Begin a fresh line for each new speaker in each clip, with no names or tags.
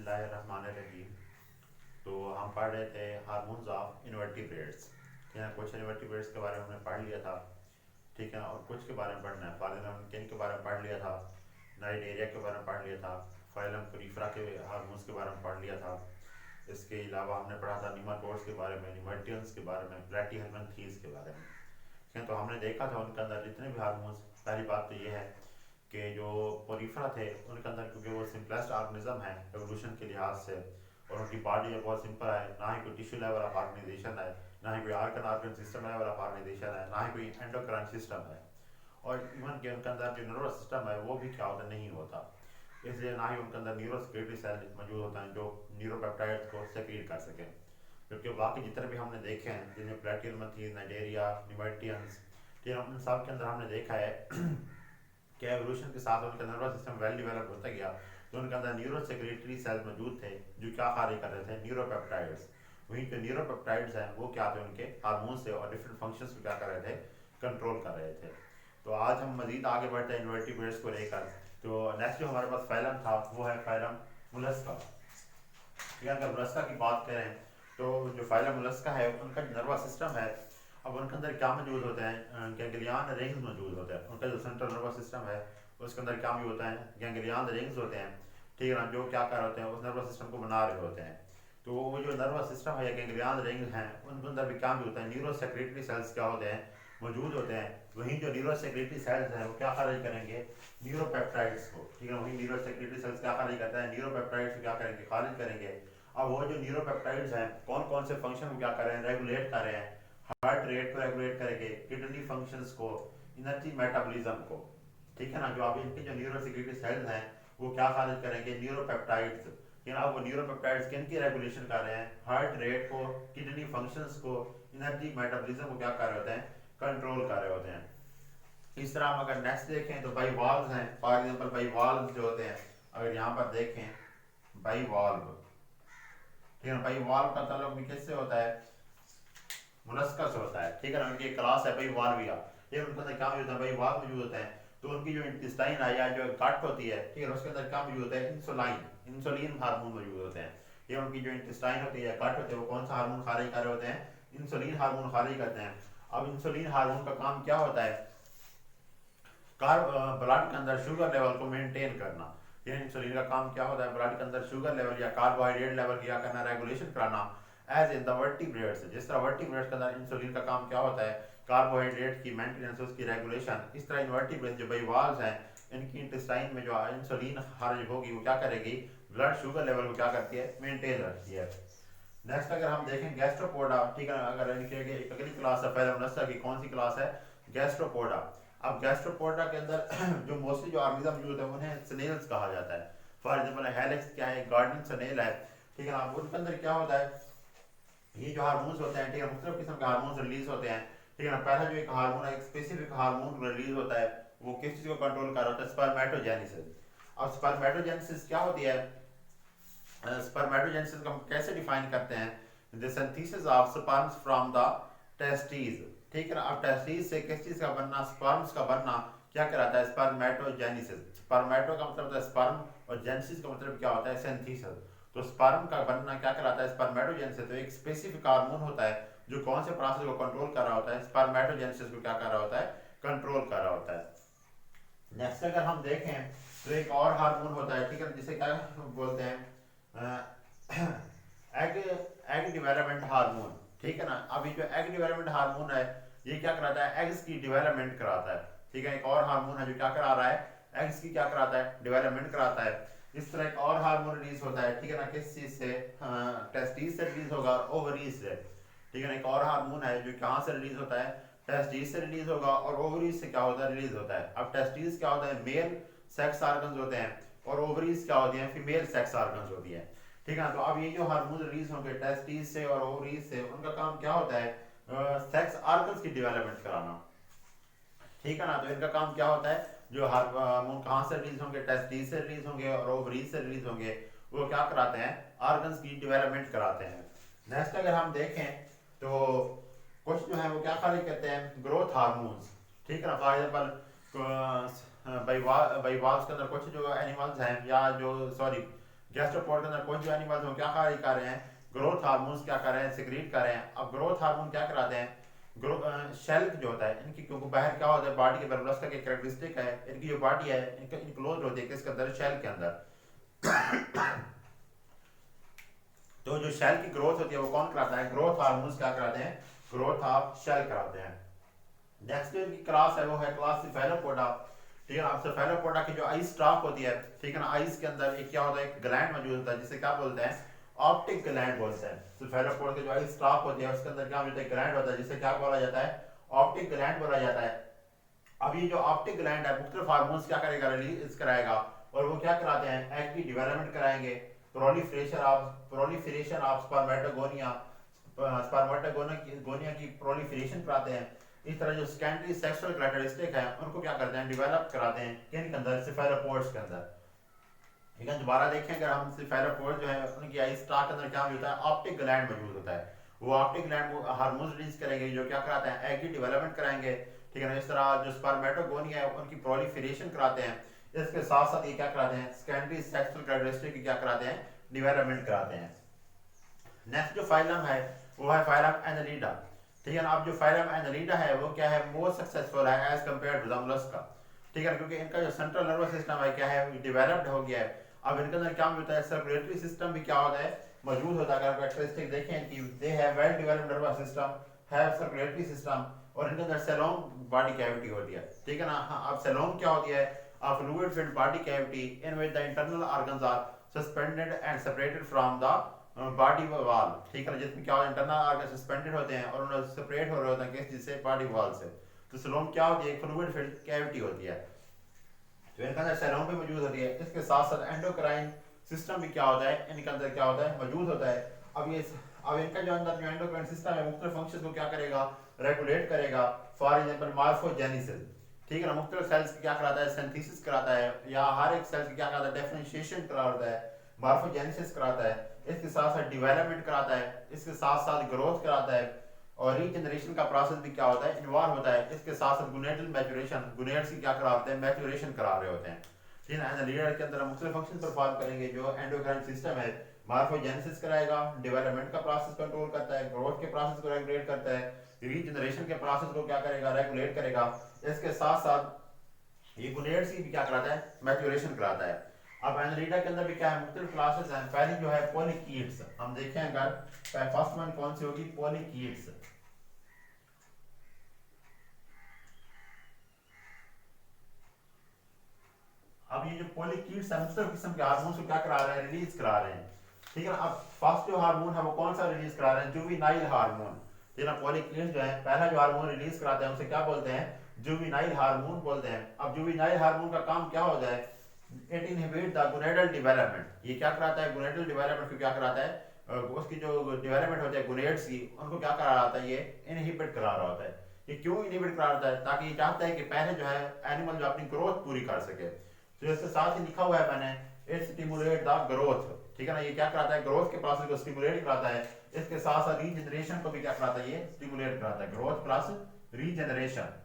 बिस्मिल्लाहिर्रहमानिर्रहीम। तो हम पढ़ रहे थे हार्मोन्स ऑफ इन्वर्टिब्रेट्स। ठीक है, कुछ इन्वर्टिब्रेट्स के बारे में हमने पढ़ लिया था। ठीक है, और कुछ के बारे में पढ़ना है। फाइलम हमने किन के बारे में पढ़ लिया था, नाइडेरिया के बारे में पढ़ लिया था, फाइलम कोनिफरा के हार्मोन्स के बारे में पढ़ लिया था। इसके अलावा हमने पढ़ा था निमाटोड्स के बारे में, निमेटियंस के बारे में, प्लेटीहेलमिन्थीज के बारे में। ठीक है, तो हमने देखा था उनके अंदर जितने भी हार्मोन्स, पहली बात तो ये है कि जो पोरीफरा थे उनके अंदर, क्योंकि वो सिंपलेस्ट ऑर्गेनिज्म है एवोल्यूशन के लिहाज से, और उनकी बॉडी है बहुत सिंपल है, ना ही कोई टिश्यू लेवल ऑफ ऑर्गेनाइजेशन है, ना ही कोई organ organ system level of organisation है, ना ही कोई एंडोक्राइन सिस्टम है, और इवन के उनके अंदर जो नर्वस सिस्टम है वो भी क्या होता नहीं होता। इसलिए ना ही उनके अंदर न्यूरोसेक्रेटरी सेल मौजूद होता है जो न्यूरोपेप्टाइड्स को सेक्रेट कर सकें। क्योंकि बाकी जितने भी हमने देखे हैं जिनमें प्लेटियलमथीन, नाइडेरिया, निमेटियंस, ठीक है, उन सब के अंदर हमने देखा है कि एवोल्यूशन के साथ उनका नर्वस सिस्टम वेल डेवलप होता गया, तो उनके अंदर न्यूरो सेक्रेटरी सेल्स मौजूद थे जो क्या कार्य कर रहे थे, न्यूरोपेप्टाइड्स। वहीं जो न्यूरोपेप्टाइड्स हैं वो क्या थे, उनके हार्मोन से और डिफरेंट फंक्शंस को क्या कर रहे थे, कंट्रोल कर रहे थे। तो आज हम मजीद आगे बढ़ते हैं इन्वर्टिब्रेट्स को लेकर। तो नेक्स्ट जो हमारे पास फाइलम था वो है फाइलम मोलस्का। ठीक है, अगर मोलस्का की बात करें तो जो फाइलम मोलस्का है उनका जो नर्वस सिस्टम है, अब उनके अंदर क्या मौजूद होते हैं, गैंग्लियन रिंग्स मौजूद होते हैं। उनका जो सेंट्रल नर्वस सिस्टम है उसके अंदर क्या मौजूद होता है, गैंग्लियन रिंग्स होते हैं। ठीक है ना, जो क्या कर रहे होते हैं, उस नर्वस सिस्टम को बना रहे होते हैं। तो वो जो नर्वस सिस्टम है या गैंग्लियन रिंग्स हैं उनके अंदर भी क्या मौजूद होता है, न्यूरो सेक्रेटरी सेल्स क्या होते हैं, मौजूद होते हैं। वहीं जो न्यूरो सेक्रेटरी सेल्स हैं वो क्या खारिज करेंगे, न्यूरोपेप्टाइड्स को। ठीक है, वहीं न्यूरो सेक्रेटरी सेल्स क्या खारिज करता है, न्यूरोपेप्टाइड्स को क्या करेंगे, खारिज करेंगे। अब वो जो न्यूरोपेप्टाइड्स हैं कौन कौन से फंक्शन को क्या कर रहे हैं, रेगुलेट कर रहे हैं। हार्ट रेट को रेगुलेट करेंगे, किडनी फंक्शंस को, एनर्जी मेटाबॉलिज्म को। ठीक है ना, जो अभी इनके जो न्यूरोसेक्रेटरी सेल्स हैं वो क्या खारिज करेंगे, न्यूरोपेप्टाइड्स। ठीक है ना, अब वो न्यूरोपेप्टाइड्स किन की रेगुलेशन कर रहे हैं, हार्ट रेट को, किडनी फंक्शंस को, एनर्जी मेटाबॉलिज्म को क्या कर रहे होते हैं, कंट्रोल कर रहे होते हैं। इस तरह हम अगर नेक्स्ट देखें तो बाइवाल्व्स हैं। फॉर एग्जांपल बाइवाल्व्स जो होते हैं, अगर यहाँ पर देखें बाइवाल्व, ठीक है, बाइवाल्व का ताल्लुक भी किससे होता है, मोलस्का से होता है। ठीक है ना, उनकी एक क्लास है भाई वाल्विया। ये उनके अंदर क्या मौजूद है, भाई वाल्व मौजूद होते हैं। तो उनकी जो इंटेस्टाइन है या जो गट होती है, ठीक है, उसके अंदर क्या मौजूद है, इंसुलिन, इंसुलिन हार्मोन मौजूद होते हैं। ये उनकी जो इंटेस्टाइन होती है, गट होते हैं, वो कौन सा हार्मोन खारिज कर रहे होते हैं, इंसुलिन हार्मोन खारिज करते हैं। अब इंसुलिन हार्मोन का काम क्या होता है, ब्लड के अंदर शुगर लेवल को मेंटेन करना। ये इंसुलिन का काम क्या होता है, ब्लड के अंदर शुगर लेवल या कार्बोहाइड्रेट लेवल क्या करना, रेगुलेशन कराना। एज इन द वर्टिब्रेट्स, जिस तरह वर्टिब्रेट्स के अंदर इंसुलिन का काम क्या होता है, कार्बोहाइड्रेट की मेंटेनेंस, उसकी रेगुलेशन, इस तरह इनवर्टिब्रेट्स जो बाइवाल्व्स हैं इनकी इंटेस्टाइन में जो इंसुलिन खारिज होगी वो क्या करेगी, ब्लड शुगर लेवल को क्या करती है, मेंटेन रखती है। नेक्स्ट अगर हम देखें गैस्ट्रोपोडा, ठीक है, अगर इनके एक अगली क्लास है फाइलोमोनास्टा की, कौन सी क्लास है, गैस्ट्रोपोडा। अब गैस्ट्रोपोडा के अंदर जो मोस्टली जो ऑर्गेनिज्म मौजूद है उन्हें स्नेल्स कहा जाता है। फॉर एग्जांपल हेलिक्स क्या है, गार्डन स्नेल है। ठीक है ना, अब उनके अंदर क्या होता है, ये जो हार्मोन्स होते हैं, ठीक है, मुख्तलिफ किस्म के हार्मोन्स रिलीज होते हैं। ठीक है ना, पहला जो एक हार्मोन है, एक स्पेसिफिक हार्मोन रिलीज होता है, वो किस चीज को कंट्रोल कर रहा होता है, स्पर्मेटोजेनेसिस। अब स्पर्मेटोजेनेसिस क्या होती है, स्पर्मेटोजेनेसिस को हम कैसे डिफाइन करते हैं, the synthesis of sperms from the testis. ठीक है ना, अब टेस्टिस से किस चीज का बनना, स्पर्म्स का बनना क्या कराता है, स्पर्मेटोजेनेसिस। स्पर्मेटो का मतलब होता है स्पर्म, और जेनेसिस का मतलब क्या होता है, सिंथेसिस। तो स्पर्म का बनना क्या कराता है, स्पर्मेटोजेनेसिस। तो एक स्पेसिफिक हार्मोन होता है जो कौन से प्रोसेस को कंट्रोल कर रहा होता है, स्पर्मेटोजेनेसिस को क्या कर रहा होता है, कंट्रोल कर रहा होता है। नेक्स्ट अगर हम देखें तो एक और हार्मोन होता है, ठीक है, जिसे क्या बोलते हैं, एग एग डेवलपमेंट हार्मोन। ठीक है ना, अभी जो एग डेवलपमेंट हार्मोन है ये क्या कराता है, एग्स की डेवलपमेंट कराता है। ठीक है, एक और हार्मोन है जो क्या करा रहा है, एग्स की क्या कराता है, डेवलपमेंट कराता है। इस तरह एक और हार्मोन रिलीज होता है, ठीक है ना, किस चीज से, टेस्टिस से रिलीज होगा और ओवरीज से। ठीक है ना, एक और हार्मोन है जो कहाँ से रिलीज होता है, टेस्टिस से रिलीज होगा, और ओवरीज से क्या होता है, रिलीज होता है। अब टेस्टिस क्या होता है, मेल सेक्स ऑर्गन्स होते हैं, और ओवरीज क्या होती हैं, फीमेल सेक्स ऑर्गन्स होती हैं। ठीक है ना, तो अब ये जो हार्मोन रिलीज होंगे टेस्टिस से और ओवरीज से, उनका काम क्या होता है, सेक्स ऑर्गन्स की डेवलपमेंट कराना। ठीक है ना, तो इनका काम क्या होता है, जो हार्मोन कहाँ से रिलीज होंगे, टेस्टिस से रिलीज होंगे और ओवरीज से रिलीज होंगे, वो क्या कराते हैं, ऑर्गन्स की डेवलपमेंट कराते हैं। नेक्स्ट अगर हम देखें तो कुछ जो है वो क्या खाली कहते हैं, ग्रोथ हार्मोन्स। ठीक है ना, फॉर एग्जाम्पल बाइवाल्व्स के अंदर कुछ जो एनिमल्स हैं, या जो सॉरी गैस्ट्रोपोड के अंदर कुछ जो एनिमल्स हैं क्या कार्य कर रहे हैं, ग्रोथ हार्मोन्स क्या कर रहे हैं, सिक्रीट कर रहे हैं। अब ग्रोथ हार्मोन क्या कराते हैं, शेल जो होता है इनकी, क्योंकि बाहर क्या होता है बॉडी के बर्बलस्का की कैरेक्टरिस्टिक है, इनकी जो बॉडी है इनका इनक्लोज होती है किसके अंदर, शेल के अंदर। तो जो शेल की ग्रोथ होती है वो कौन कराता है, ग्रोथ हार्मोन्स क्या कराते हैं, ग्रोथ ऑफ शेल कराते हैं। नेक्स्ट जो इनकी क्लास है वो है क्लास सिफेलोपोडा। ठीक है ना, अब सिफेलोपोडा की जो आई स्टॉक होती है, ठीक है ना, आईज के अंदर एक क्या होता है, एक ग्लैंड मौजूद होता है जिसे क्या बोलते हैं, ऑप्टिक ग्लैंड बोलते हैं। सिफेलोपोड की जो आई स्टॉक होती है उसके अंदर क्या होता है, ग्लैंड होता है जिसे क्या बोला जाता है, ऑप्टिक ग्लैंड बोला जाता है। अब ये जो ऑप्टिक ग्लैंड है मुख्तलिफ हार्मोन्स क्या करेगा, रिलीज कराएगा, और वो क्या कराते हैं, एग की डेवलपमेंट कराएंगे, प्रोलिफरेशन ऑफ स्पर्मेटोगोनिया, स्पर्मेटोगोनिया की प्रोलिफरेशन कराते हैं। इस तरह जो सेकेंडरी सेक्सुअल कैरेक्टरिस्टिक है उनको क्या करते हैं, डेवलप कराते हैं किन के अंदर, सिफेलोपोड्स के अंदर। ठीक है, दोबारा देखें अगर हम सिफेलोपोड जो है उनकी आई स्टॉक के अंदर क्या होता है, ऑप्टिक ग्लैंड मौजूद होता है। वो ऑप्टिक ग्लैंड हार्मोन रिलीज करेंगे जो क्या कराते हैं, एग की डेवलपमेंट कराएंगे। ठीक है ना, इस तरह जो स्पर्मेटोगोनिया है उनकी प्रोलिफरेशन कराते हैं। इसके साथ साथ ये क्या कराते हैं, सेकेंडरी सेक्सुअल कैरेक्टरिस्टिक की क्या कराते हैं, डेवलपमेंट कराते हैं। नेक्स्ट जो फाइलम है वो है फाइलम एनालिडा। ठीक है ना, अब जो फाइलम एनालिडा है वो क्या है, मोर सक्सेसफुल है as compare to the Mollusca. ठीक है ना, क्योंकि इनका जो सेंट्रल नर्वस सिस्टम है क्या है, डेवलप्ड हो गया है। अब इनके अंदर क्या होता है, सर्कुलेटरी सिस्टम भी क्या होता है, मौजूद होता है। अगर कैरेक्टरिस्टिक देखें कि they have well developed nervous system, have circulatory system, और इनके अंदर सेलोम बॉडी कैविटी होती है। ठीक है ना, हाँ, अब सेलोम क्या होती है, a fluid filled body cavity in which the internal organs are suspended and separated from the body wall. ठीक है ना, जिसमें क्या होता है, इंटरनल ऑर्गन सस्पेंडेड होते हैं और उन्हें सेपरेट हो रहे होते हैं किस चीज से, बॉडी वॉल से। तो सेलोम क्या होती है, एक फ्लूइड फिल्ड कैविटी होती है, तो इनके अंदर सेलोम भी मौजूद होती है। इसके साथ साथ एंडोक्राइन सिस्टम भी क्या होता है, इनके अंदर क्या होता है, मौजूद होता है। अब इनका जो अंदर जो एंडोक्राइन सिस्टम है मुख्तलिफ फंक्शंस को क्या करेगा, रेगुलेट करेगा। फॉर एग्जांपल मॉर्फोजेनेसिस, ठीक है ना, मुख्तलिफ सेल्स की क्या कराता है, सिंथेसिस कराता है, या हर एक सेल्स की क्या कराता है, डिफरेंशिएशन कराता है, मॉर्फोजेनेसिस कराता है। इसके साथ साथ डेवलपमेंट कराता है, इसके साथ साथ ग्रोथ कराता है, और रीजनरेशन का प्रोसेस भी क्या होता है, इन्वॉल्व होता है। इसके साथ साथ गुनेडल मैच्योरेशन, गुनेड्स की क्या कराते हैं, मैच्योरेशन करा रहे होते हैं। ठीक है, लीडर के अंदर मुख्तलिफ फंक्शन परफॉर्म करेंगे। जो एंडोक्राइन सिस्टम है मॉर्फोजेनेसिस कराएगा, डेवलपमेंट का प्रोसेस कंट्रोल करता है, ग्रोथ के प्रोसेस को रेगुलेट करता है, रीजनरेशन के प्रोसेस को क्या करेगा, रेगुलेट करेगा। इसके साथ साथ ये गुनेड्स की भी क्या कराता है, मैच्योरेशन कराता है। अब एनालिडा के अंदर भी क्या है, मुख्तलिफ क्लासेस हैं। पहली जो है पॉलीकीट्स, हम देखें अगर फर्स्ट वन कौन सी होगी, पॉलीकीट्स। अब ये जो पॉलीकीट्स है मुख्तलिफ किस्म के हार्मोन को क्या करा रहे हैं, रिलीज करा रहे हैं। ठीक है ना, अब फर्स्ट जो हार्मोन है वो कौन सा रिलीज करा रहे हैं, जुवेनाइल हार्मोन। ठीक है ना, पॉलीकीट्स जो है पहला जो हार्मोन रिलीज कराते हैं उसे क्या बोलते हैं, जुवेनाइल हार्मोन बोलते हैं। अब जुवेनाइल हार्मोन का काम क्या होता है, it inhibit the gonadal development. ये क्या कराता है, गोनेडल डेवलपमेंट को क्या कराता है, उसकी जो डेवलपमेंट होती है गोनेड्स की, उनको क्या करा रहा था, ये इनहिबिट करा रहा होता है। ये क्यों इनहिबिट करा रहा है, ताकि ये चाहता है कि पहले जो है एनिमल जो अपनी ग्रोथ पूरी कर सके। तो इसके साथ ही लिखा हुआ है मैंने, इट स्टिमुलेट द ग्रोथ। ठीक है ना, ये क्या कराता है, ग्रोथ के प्रोसेस को स्टिमुलेट कराता है। इसके साथ साथ रीजनरेशन को भी क्या कराता है, ये स्टिमुलेट कराता है, ग्रोथ प्लस रीजनरेशन।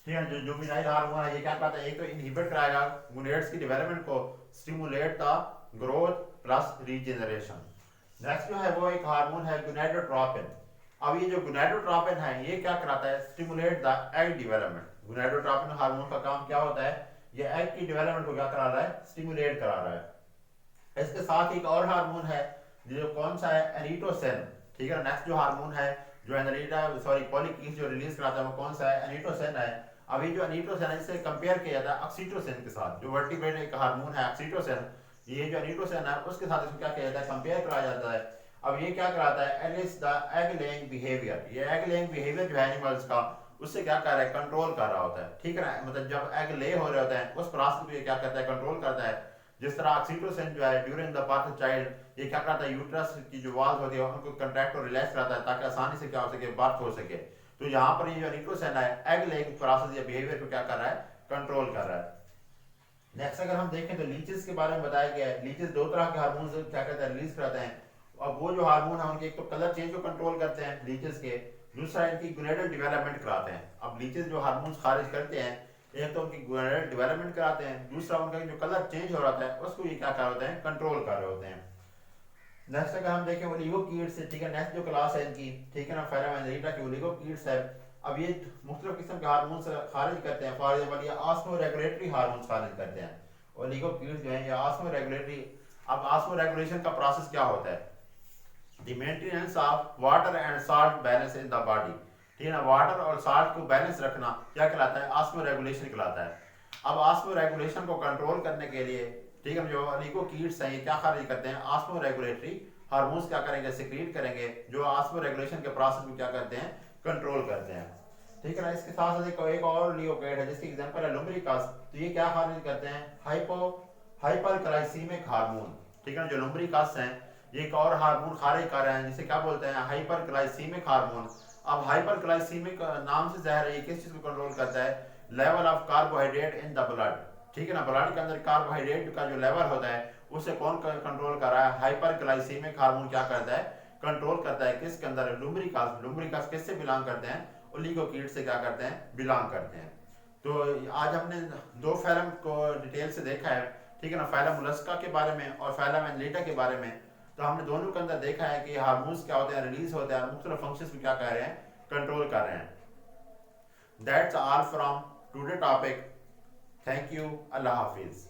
ठीक है, जो जुवेनाइल हार्मोन है ये क्या करता है, एक तो इनहिबिट कराएगा गोनेड्स की डेवलपमेंट को, stimulate the growth plus regeneration. Next जो है वो एक हार्मोन है गोनेडोट्रोपिन। अब ये जो गोनेडोट्रोपिन है ये क्या कराता है, stimulate the egg development. Gonadotropin hormone का काम क्या होता है, ये एग की डेवलपमेंट को क्या करा रहा है, स्टिमुलेट करा रहा है। इसके साथ एक और हार्मोन है जो कौन सा है, एनिटोसिन। ठीक है, नेक्स्ट जो हार्मोन है जो एनालिडा सॉरी पॉलीकीट्स जो रिलीज कराता है वो कौन सा है, एनिटोसिन है। अभी जो एनिटोसिन है इससे कंपेयर किया जाता है ऑक्सीटोसिन के साथ, जो वर्टिब्रेट एक हार्मोन है ऑक्सीटोसिन, ये जो एनिटोसिन है उसके साथ इसको क्या किया जाता है, कंपेयर कराया जाता है। अब ये क्या कराता है, एलिस द एग लेइंग बिहेवियर। ये एग लेइंग बिहेवियर जो है एनिमल्स का उससे क्या कर रहा है, कंट्रोल कर रहा होता है। ठीक है ना, मतलब जब एग ले हो रहे होते हैं उस प्रोसेस को ये क्या करता है, कंट्रोल करता है। जिस तरह ऑक्सीटोसिन जो है ड्यूरिंग द बर्थ चाइल्ड ये क्या करता है, यूट्रस की जो वॉल्स होती है उनको कंट्रैक्ट और रिलैक्स कराता है ताकि आसानी से क्या हो सके, बर्थ हो सके। तो यहाँ पर ये जो एनिटोसिन है एग लेइंग प्रोसेस या बिहेवियर को क्या कर रहा है, कंट्रोल कर रहा है। नेक्स्ट अगर हम देखें तो लीचेस के बारे में बताया गया है। लीचेस दो तरह के हार्मोन क्या करते हैं, रिलीज कराते हैं। अब वो जो हार्मोन है उनके एक तो कलर चेंज को कंट्रोल करते हैं लीचेस के, दूसरा इनकी गोनेडल डेवलपमेंट कराते हैं। अब लीचेस जो हार्मोन्स खारिज करते हैं एक तो उनकी डेवलपमेंट कराते हैं, दूसरा उनका जो कलर चेंज हो रहा है उसको ये क्या कर रहे होते हैं, कंट्रोल कर रहे होते हैं। नेक्स्ट अगर हम देखें ओलिगोकीट्स, ठीक है, नेक्स्ट जो क्लास है इनकी, ठीक है ना, फेरामेनलीटा की ओलिगोकीट्स है। अब ये मुख्तलिफ किस्म के हार्मोन्स खारिज करते हैं, फॉर एग्जाम्पल ये ऑस्मो रेगुलेटरी हार्मोन्स खारिज करते हैं ओलिगोकीट्स जो है, ये ऑस्मो रेगुलेटरी। अब ऑस्मो रेगुलेशन का प्रोसेस क्या होता है, the maintenance of water and salt balance in the body, ठीक है ना, वाटर और साल्ट को बैलेंस रखना क्या कहलाता है, ऑस्मो रेगुलेशन कहलाता है। अब ऑस्मो रेगुलेशन को कंट्रोल करने के लिए, ठीक है, जो लिकोकीट्स हैं ये क्या खारिज करते हैं, ऑस्मो रेगुलेटरी हार्मोन्स क्या करेंगे, सिक्रीट करेंगे, जो ऑस्मो रेगुलेशन के प्रोसेस को क्या करते हैं, कंट्रोल करते हैं। ठीक है ना, इसके साथ साथ एक और लिकोकेट है जिसकी एग्जांपल है लुम्ब्रिकस, तो ये क्या खारिज करते हैं, हाइपरग्लाइसीमिक हार्मोन। ठीक है ना, जो लुम्ब्रिकस हैं ये एक और हार्मोन खारिज कर रहे हैं जिसे क्या बोलते हैं, हाइपरग्लाइसीमिक हार्मोन। अब हाइपरग्लाइसीमिक नाम से ज़ाहिर है ये किस चीज़ को कंट्रोल करता है, level of carbohydrate in the blood. ठीक है ना, ब्लड के अंदर कार्बोहाइड्रेट का जो लेवल होता है उसे कौन कंट्रोल कर रहा है, हाइपरग्लाइसीमिक हार्मोन क्या करता है, कंट्रोल करता है। किसके अंदर, लुम्ब्रिकस। लुम्ब्रिकस किससे बिलोंग करते हैं, ओलिगोकीट से क्या करते हैं, बिलोंग करते हैं। तो आज हमने दो फैलम को डिटेल से देखा है, ठीक है ना, फैलम मोलस्का के बारे में और फैलम एनलिटा के बारे में। तो हमने दोनों के अंदर देखा है कि हार्मोन्स क्या होते हैं, रिलीज होते हैं, मुख्तलिफ फंक्शंस को क्या कर रहे हैं, कंट्रोल कर रहे हैं। That's all from today topic. Thank you, अल्लाह हाफिज़।